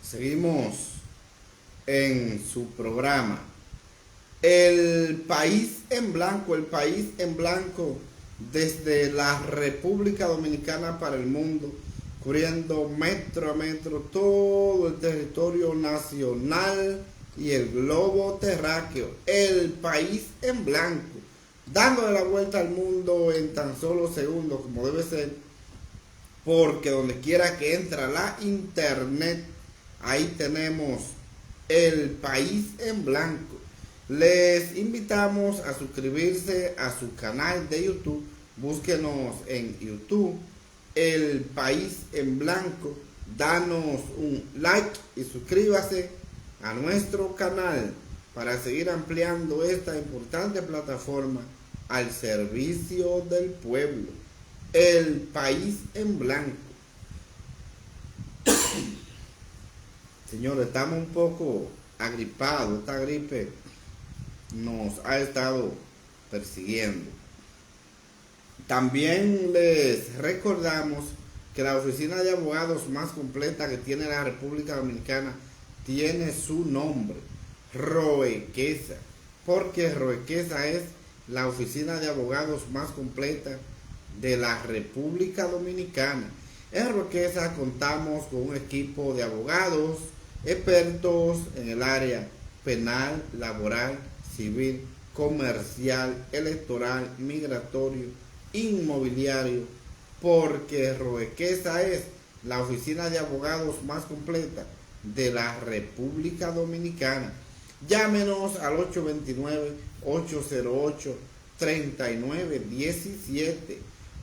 Seguimos en su programa. El país en blanco, desde la República Dominicana para el mundo, cubriendo metro a metro todo el territorio nacional y el globo terráqueo. El país en blanco, dándole la vuelta al mundo en tan solo segundos, como debe ser, porque donde quiera que entra la internet, ahí tenemos el país en blanco. Les invitamos a suscribirse a su canal de YouTube. Búsquenos en YouTube, el país en blanco. Danos un like y suscríbase a nuestro canal para seguir ampliando esta importante plataforma al servicio del pueblo. El país en blanco. Señores, estamos un poco agripados. Esta gripe nos ha estado persiguiendo. También les recordamos que la oficina de abogados más completa que tiene la República Dominicana tiene su nombre, Roequesa, porque Roequesa es la oficina de abogados más completa de la República Dominicana. En Roequesa contamos con un equipo de abogados expertos en el área penal, laboral, civil, comercial, electoral, migratorio, inmobiliario, porque Roequesa es la oficina de abogados más completa de la República Dominicana. Llámenos al 829-808-3917.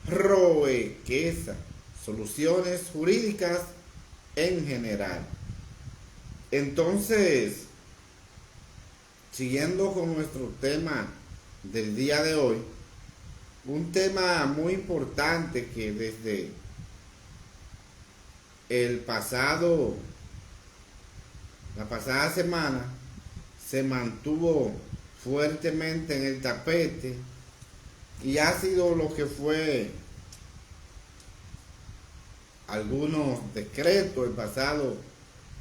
Roequesa, soluciones jurídicas en general. Entonces, siguiendo con nuestro tema del día de hoy, un tema muy importante que desde la pasada semana se mantuvo fuertemente en el tapete y ha sido lo que fue algunos decretos el pasado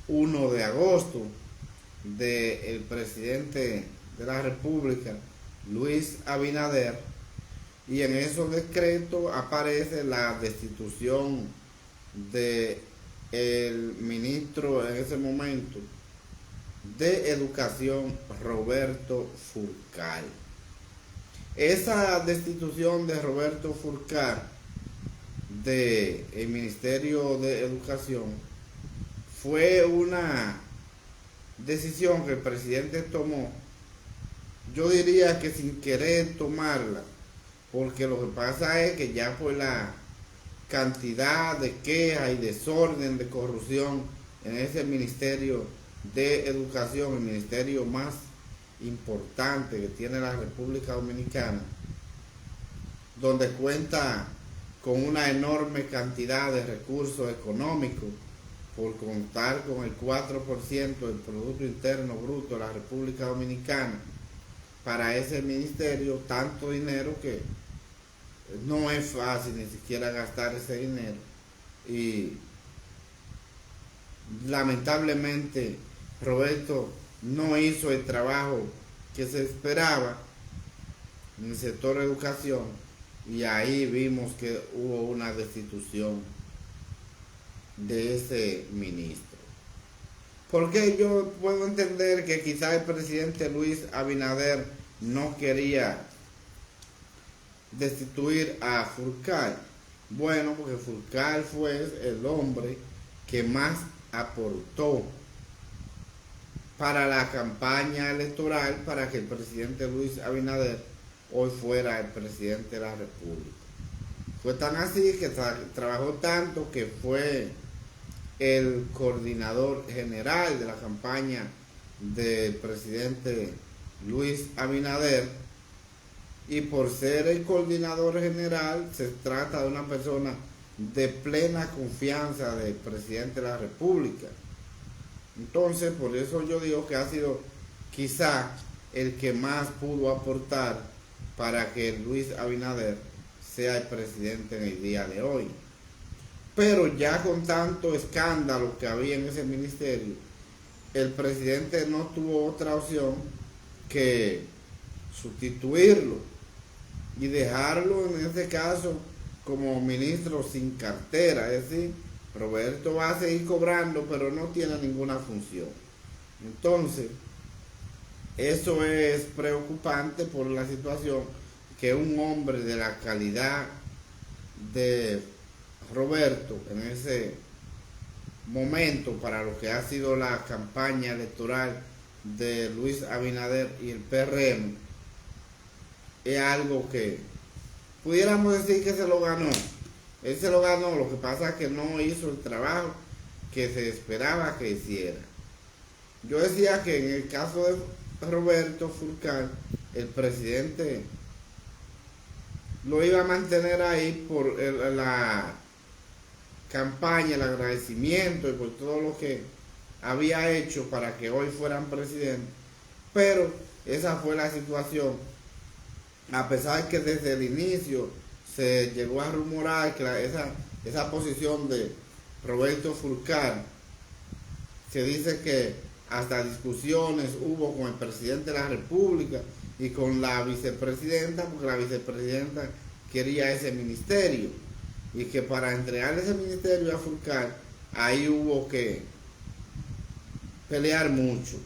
1 de agosto del presidente de la República, Luis Abinader, y en esos decretos aparece la destitución de el ministro en ese momento de Educación, Roberto Fulcar. Esa destitución de Roberto Fulcar del Ministerio de Educación fue una decisión que el presidente tomó, yo diría que sin querer tomarla, porque lo que pasa es que ya por la cantidad de quejas y desorden, de corrupción en ese Ministerio de Educación, el ministerio más importante que tiene la República Dominicana, donde cuenta con una enorme cantidad de recursos económicos, por contar con el 4% del Producto Interno Bruto de la República Dominicana. Para ese ministerio, tanto dinero que no es fácil ni siquiera gastar ese dinero, y lamentablemente Roberto no hizo el trabajo que se esperaba en el sector de educación, y ahí vimos que hubo una destitución de ese ministro. Porque yo puedo entender que quizá el presidente Luis Abinader no quería destituir a Fulcar. Bueno, porque Fulcar fue el hombre que más aportó para la campaña electoral para que el presidente Luis Abinader hoy fuera el presidente de la República. Fue tan así que trabajó tanto que fue el coordinador general de la campaña del presidente Luis Abinader, y por ser el coordinador general se trata de una persona de plena confianza del presidente de la República. Entonces, por eso yo digo que ha sido quizá el que más pudo aportar para que Luis Abinader sea el presidente en el día de hoy. Pero ya con tanto escándalo que había en ese ministerio, el presidente no tuvo otra opción que sustituirlo y dejarlo en este caso como ministro sin cartera. Es decir, Roberto va a seguir cobrando, pero no tiene ninguna función. Entonces, eso es preocupante por la situación que un hombre de la calidad de Roberto en ese momento, para lo que ha sido la campaña electoral de Luis Abinader y el PRM, es algo que pudiéramos decir que se lo ganó. Él se lo ganó, lo que pasa es que no hizo el trabajo que se esperaba que hiciera. Yo decía que en el caso de Roberto Fulcar, el presidente lo iba a mantener ahí por la campaña, el agradecimiento y por todo lo que había hecho para que hoy fueran presidente. Pero esa fue la situación. A pesar que desde el inicio se llegó a rumorar que esa posición de Roberto Fulcar, se dice que hasta discusiones hubo con el presidente de la República y con la vicepresidenta, porque la vicepresidenta quería ese ministerio, y que para entregarle ese ministerio a Fulcar, ahí hubo que pelear mucho.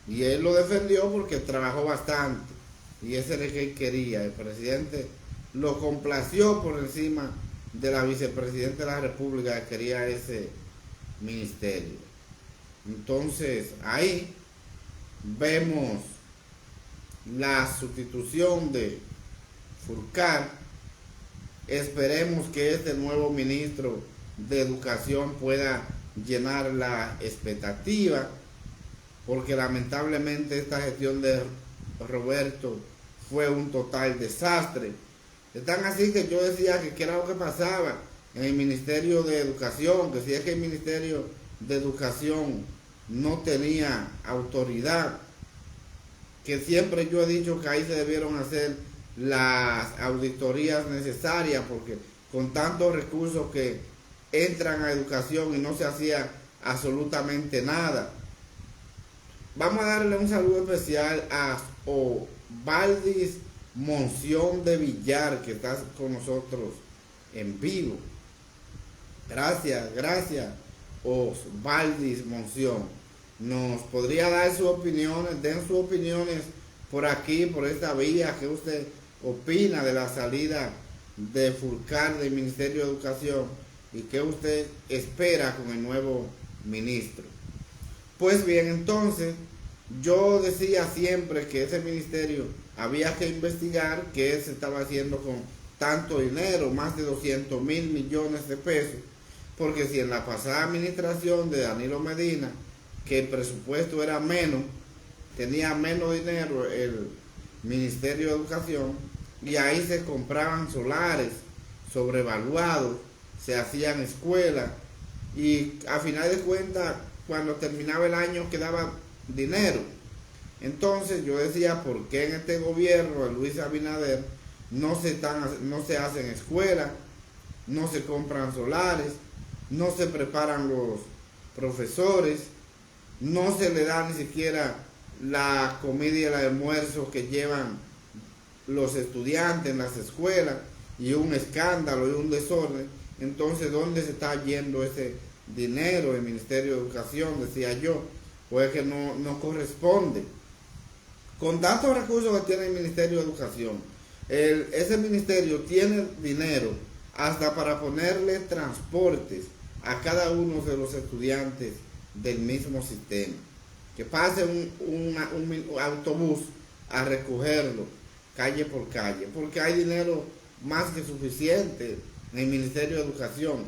Y él lo defendió porque trabajó bastante, y ese era el que él quería. El presidente lo complació por encima de la vicepresidenta de la República, que quería ese ministerio. Entonces ahí vemos la sustitución de Fulcar. Esperemos que este nuevo ministro de Educación pueda llenar la expectativa, porque lamentablemente esta gestión de Roberto fue un total desastre. Es tan así que yo decía que qué era lo que pasaba en el Ministerio de Educación, que si es que el Ministerio de Educación no tenía autoridad, que siempre yo he dicho que ahí se debieron hacer las auditorías necesarias, porque con tantos recursos que entran a educación y no se hacía absolutamente nada. Vamos a darle un saludo especial a Osvaldis Monción de Villar, que está con nosotros en vivo. Gracias Osvaldis Monción. Nos podría dar sus opiniones, den sus opiniones por aquí, por esta vía. ¿Qué usted opina de la salida de Fulcar del Ministerio de Educación y qué usted espera con el nuevo ministro? Pues bien, entonces yo decía siempre que ese ministerio había que investigar qué se estaba haciendo con tanto dinero, más de 200 mil millones de pesos, porque si en la pasada administración de Danilo Medina, que el presupuesto era menos, tenía menos dinero el Ministerio de Educación, y ahí se compraban solares sobrevaluados, se hacían escuelas, y a final de cuentas, cuando terminaba el año quedaba dinero. Entonces yo decía, ¿por qué en este gobierno de Luis Abinader no se hacen escuelas, no se compran solares, no se preparan los profesores, no se le da ni siquiera la comida y el almuerzo que llevan los estudiantes en las escuelas, y un escándalo y un desorden? Entonces, ¿dónde se está yendo ese dinero del Ministerio de Educación? Decía yo, pues que no corresponde. Con tantos recursos que tiene el Ministerio de Educación, ese ministerio tiene dinero hasta para ponerle transportes a cada uno de los estudiantes del mismo sistema. Que pase un autobús a recogerlo calle por calle, porque hay dinero más que suficiente en el Ministerio de Educación.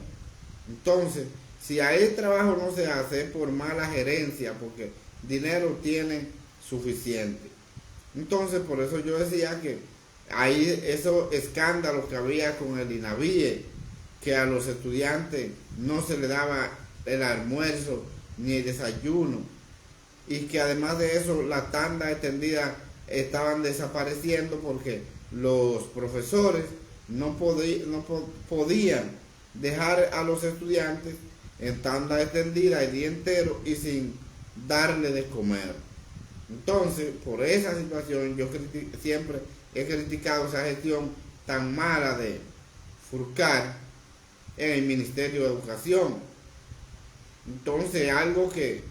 Entonces, si ahí el trabajo no se hace es por mala gerencia, porque dinero tiene suficiente. Entonces, por eso yo decía que ahí esos escándalos que había con el INAVIE, que a los estudiantes no se le daba el almuerzo ni el desayuno, y que además de eso la tanda extendida estaban desapareciendo porque los profesores no podían dejar a los estudiantes en tanda extendida el día entero y sin darle de comer. Entonces, por esa situación, yo siempre he criticado esa gestión tan mala de Furcar en el Ministerio de Educación. Entonces, algo que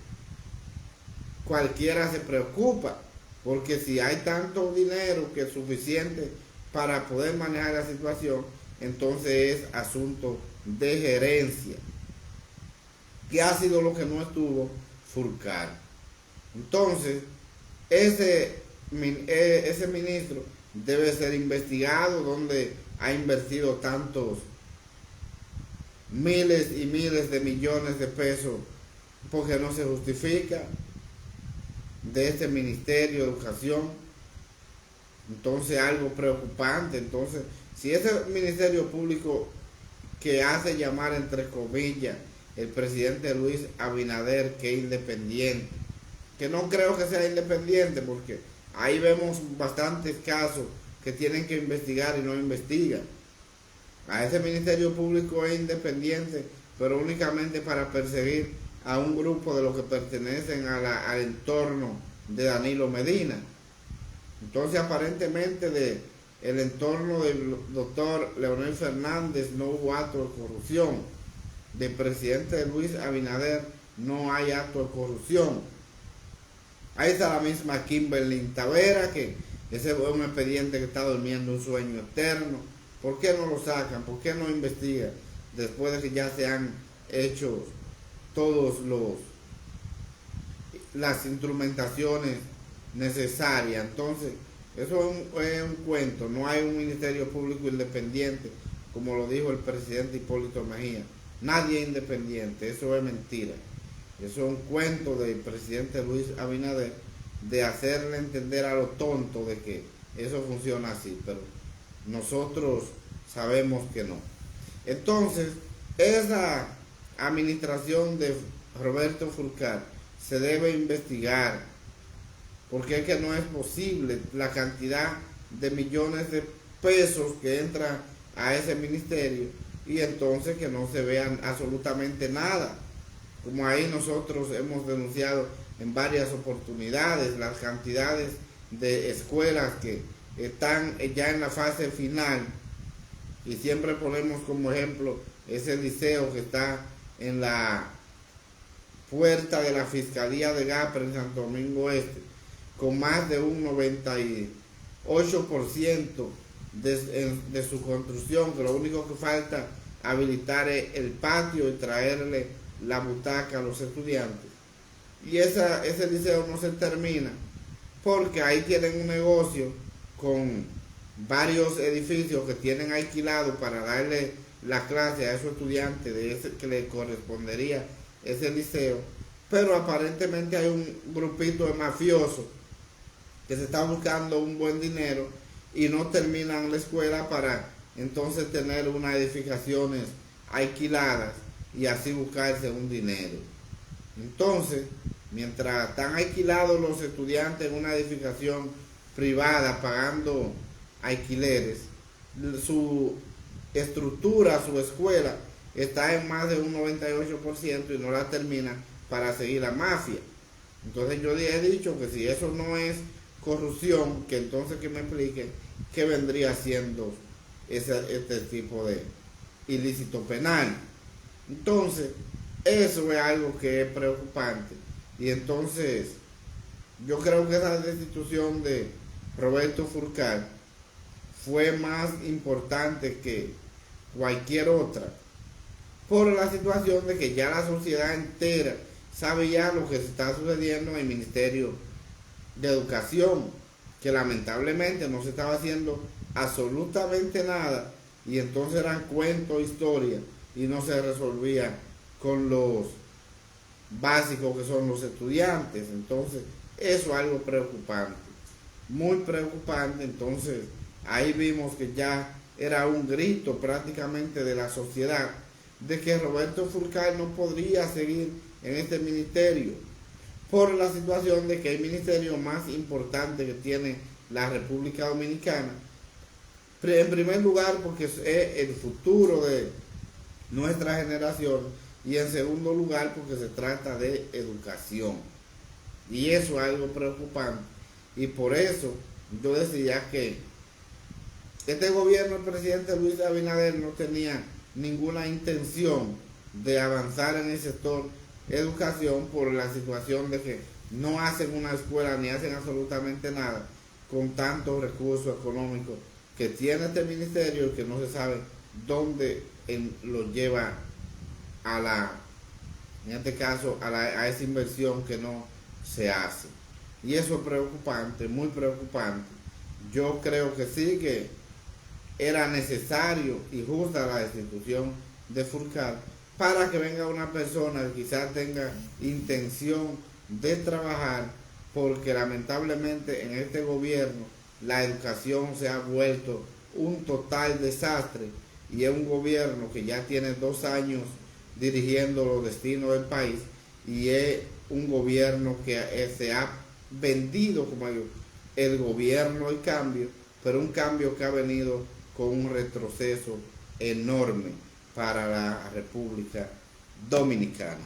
cualquiera se preocupa, porque si hay tanto dinero que es suficiente para poder manejar la situación, entonces es asunto de gerencia, que ha sido lo que no estuvo Furcar. Entonces, ese ministro debe ser investigado, donde ha invertido tantos miles y miles de millones de pesos, porque no se justifica, de este Ministerio de Educación. Entonces, algo preocupante. Entonces, si ese Ministerio Público que hace llamar entre comillas el presidente Luis Abinader que es independiente, que no creo que sea independiente, porque ahí vemos bastantes casos que tienen que investigar y no investigan. A ese Ministerio Público es independiente, pero únicamente para perseguir a un grupo de los que pertenecen al entorno de Danilo Medina. Entonces, aparentemente el entorno del doctor Leonel Fernández no hubo acto de corrupción. Del presidente Luis Abinader no hay acto de corrupción. Ahí está la misma Kimberly Tavera, que ese es un expediente que está durmiendo un sueño eterno. ¿Por qué no lo sacan? ¿Por qué no investigan después de que ya se han hecho todos las instrumentaciones necesarias? Entonces, eso es un cuento. No hay un Ministerio Público independiente, como lo dijo el presidente Hipólito Mejía. Nadie es independiente, eso es mentira. Eso es un cuento del presidente Luis Abinader, de hacerle entender a los tontos de que eso funciona así, pero nosotros sabemos que no. Entonces, esa administración de Roberto Furcar se debe investigar, porque es que no es posible la cantidad de millones de pesos que entra a ese ministerio y entonces que no se vean absolutamente nada. Como ahí nosotros hemos denunciado en varias oportunidades las cantidades de escuelas que están ya en la fase final, y siempre ponemos como ejemplo ese liceo que está en la puerta de la Fiscalía de Gapre en Santo Domingo Este, con más de un 98% de su construcción, que lo único que falta habilitar es el patio y traerle la butaca a los estudiantes. Y ese liceo no se termina porque ahí tienen un negocio con varios edificios que tienen alquilados para darle la clase a esos estudiantes de ese que le correspondería ese liceo, pero aparentemente hay un grupito de mafiosos que se está buscando un buen dinero y no terminan la escuela para entonces tener unas edificaciones alquiladas y así buscarse un dinero. Entonces, mientras están alquilados los estudiantes en una edificación privada pagando alquileres, su estructura, su escuela está en más de un 98% y no la terminan para seguir la mafia. Entonces yo he dicho que si eso no es corrupción, que entonces que me expliquen qué vendría siendo este tipo de ilícito penal. Entonces, eso es algo que es preocupante. Y entonces, yo creo que esa destitución de Roberto Furcar fue más importante que cualquier otra, por la situación de que ya la sociedad entera sabe ya lo que se está sucediendo en el Ministerio de Educación, que lamentablemente no se estaba haciendo absolutamente nada, y entonces eran cuentos, historias, y no se resolvía con los básicos que son los estudiantes. Entonces, eso es algo preocupante, muy preocupante. Entonces, ahí vimos que ya era un grito prácticamente de la sociedad de que Roberto Furcar no podría seguir en este ministerio, por la situación de que el ministerio más importante que tiene la República Dominicana, en primer lugar porque es el futuro nuestra generación, y en segundo lugar porque se trata de educación. Y eso es algo preocupante. Y por eso yo decía que este gobierno, el presidente Luis Abinader, no tenía ninguna intención de avanzar en el sector educación por la situación de que no hacen una escuela ni hacen absolutamente nada con tantos recursos económicos que tiene este ministerio y que no se sabe dónde lo lleva a en este caso, a esa inversión que no se hace. Y eso es preocupante, muy preocupante. Yo creo que sí que era necesario y justa la destitución de Furcal para que venga una persona que quizás tenga intención de trabajar, porque lamentablemente en este gobierno la educación se ha vuelto un total desastre y es un gobierno que ya tiene 2 años dirigiendo los destinos del país y es un gobierno que se ha vendido como el gobierno del cambio, pero un cambio que ha venido con un retroceso enorme para la República Dominicana.